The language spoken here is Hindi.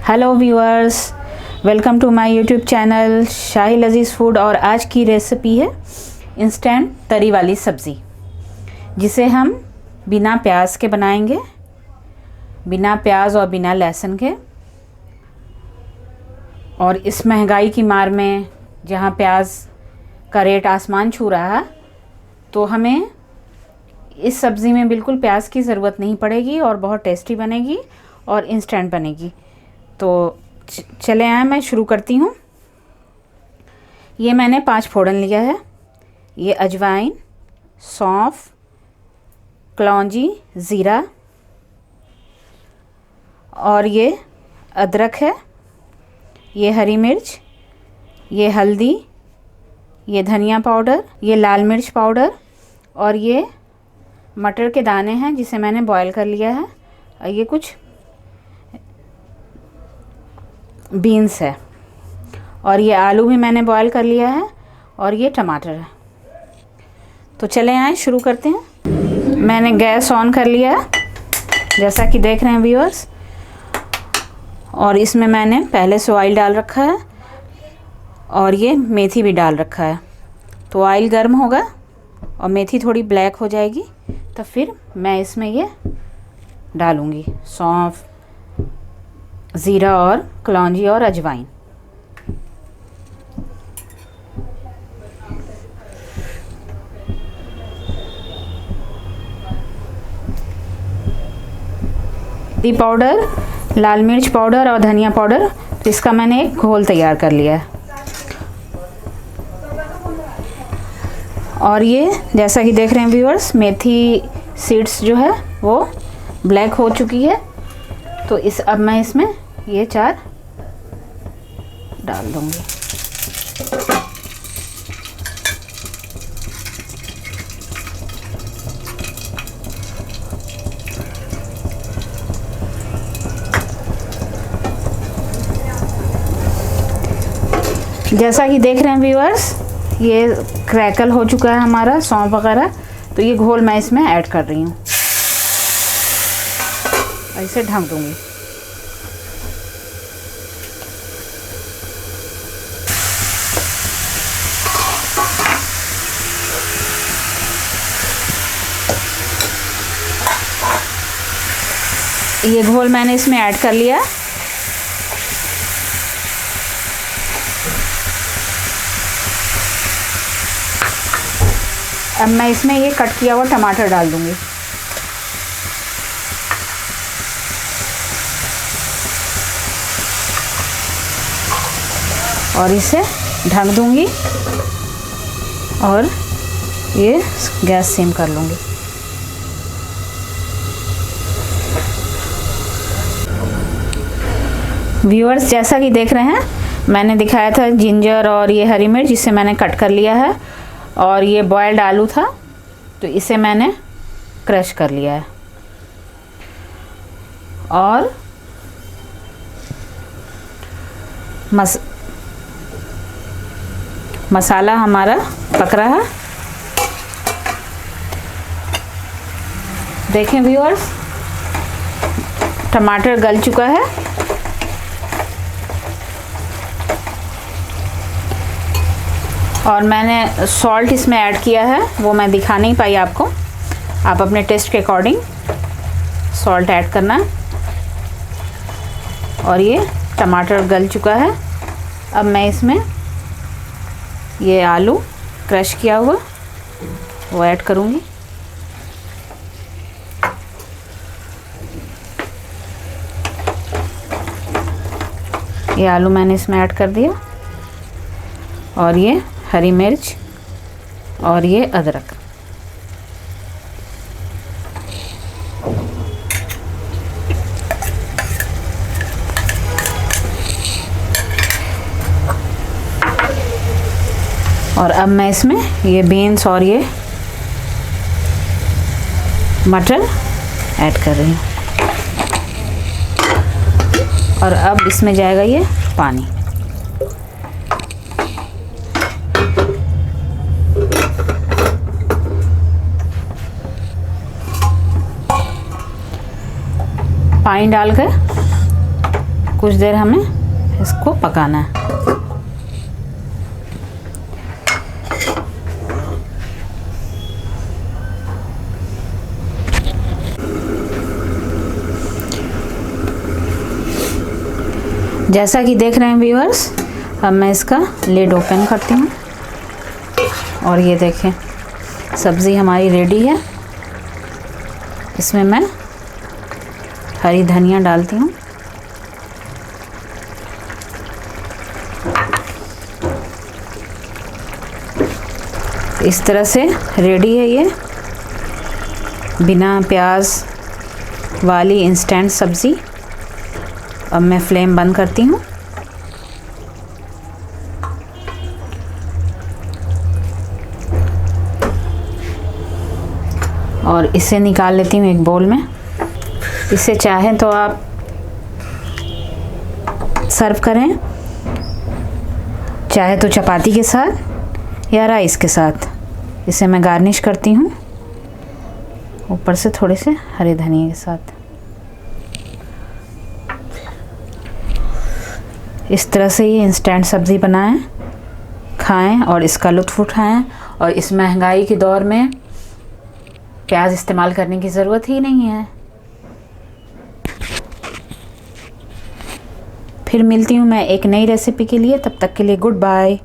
Hello viewers, welcome to my YouTube channel Shahi Lazeez food. और आज की रेसिपी है इंस्टेंट तरी वाली सब्ज़ी, जिसे हम बिना प्याज के बनाएंगे, बिना प्याज और बिना लहसुन के। और इस महंगाई की मार में जहाँ प्याज का रेट आसमान छू रहा है, तो हमें इस सब्ज़ी में बिल्कुल प्याज की ज़रूरत नहीं पड़ेगी और बहुत टेस्टी बनेगी और इंस्टेंट बनेगी। तो चले आए, मैं शुरू करती हूँ। ये मैंने 5 फोड़न लिया है। ये अजवाइन, सौंफ, कलौंजी, ज़ीरा और ये अदरक है, ये हरी मिर्च, ये हल्दी, ये धनिया पाउडर, ये लाल मिर्च पाउडर और ये मटर के दाने हैं जिसे मैंने बॉईल कर लिया है। और ये कुछ बीन्स है और ये आलू भी मैंने बॉईल कर लिया है और ये टमाटर है। तो चले आए, शुरू करते हैं। मैंने गैस ऑन कर लिया है, जैसा कि देख रहे हैं व्यूअर्स। और इसमें मैंने पहले से ऑयल डाल रखा है और ये मेथी भी डाल रखा है। तो ऑयल गर्म होगा और मेथी थोड़ी ब्लैक हो जाएगी, तो फिर मैं इसमें ये डालूँगी सौंफ, ज़ीरा और कलौंजी और अजवाइन। हल्दी पाउडर, लाल मिर्च पाउडर और धनिया पाउडर, तो इसका मैंने एक घोल तैयार कर लिया है। और ये जैसा कि देख रहे हैं व्यूअर्स, मेथी सीड्स जो है वो ब्लैक हो चुकी है। तो अब मैं इसमें ये 4 डाल दूंगी। जैसा कि देख रहे हैं व्यूअर्स, ये क्रैकल हो चुका है हमारा सौंफ वगैरह। तो ये घोल मैं इसमें ऐड कर रही हूँ, ऐसे ढक दूंगी। ये घोल मैंने इसमें ऐड कर लिया। अब मैं इसमें ये कट किया हुआ टमाटर डाल दूंगी। और इसे ढक दूंगी और ये गैस सिम कर लूँगी। व्यूअर्स, जैसा कि देख रहे हैं, मैंने दिखाया था जिंजर और ये हरी मिर्च, जिसे मैंने कट कर लिया है। और ये बॉयल्ड आलू था, तो इसे मैंने क्रश कर लिया है। और मसाला हमारा पक रहा है। देखें व्यूअर्स, टमाटर गल चुका है। और मैंने सॉल्ट इसमें ऐड किया है, वो मैं दिखा नहीं पाई आपको। आप अपने टेस्ट के अकॉर्डिंग सॉल्ट ऐड करना। और ये टमाटर गल चुका है। अब मैं इसमें ये आलू क्रश किया हुआ वो ऐड करूँगी। ये आलू मैंने इसमें ऐड कर दिया। और ये हरी मिर्च और ये अदरक। और अब मैं इसमें ये बीन्स और ये मटर ऐड कर रही हूँ। और अब इसमें जाएगा ये पानी। पानी डालकर कुछ देर हमें इसको पकाना है। जैसा कि देख रहे हैं व्यूअर्स, अब मैं इसका लिड ओपन करती हूँ और ये देखें सब्ज़ी हमारी रेडी है। इसमें मैं हरी धनिया डालती हूँ। इस तरह से रेडी है ये बिना प्याज वाली इंस्टेंट सब्ज़ी। अब मैं फ्लेम बंद करती हूँ और इसे निकाल लेती हूँ एक बोल में। इसे चाहें तो आप सर्व करें, चाहे तो चपाती के साथ या राइस के साथ। इसे मैं गार्निश करती हूँ ऊपर से थोड़े से हरे धनिया के साथ। इस तरह से ये इंस्टेंट सब्ज़ी बनाएं, खाएं और इसका लुत्फ़ उठाएं। और इस महंगाई के दौर में प्याज इस्तेमाल करने की ज़रूरत ही नहीं है। फिर मिलती हूँ मैं एक नई रेसिपी के लिए, तब तक के लिए गुड बाय।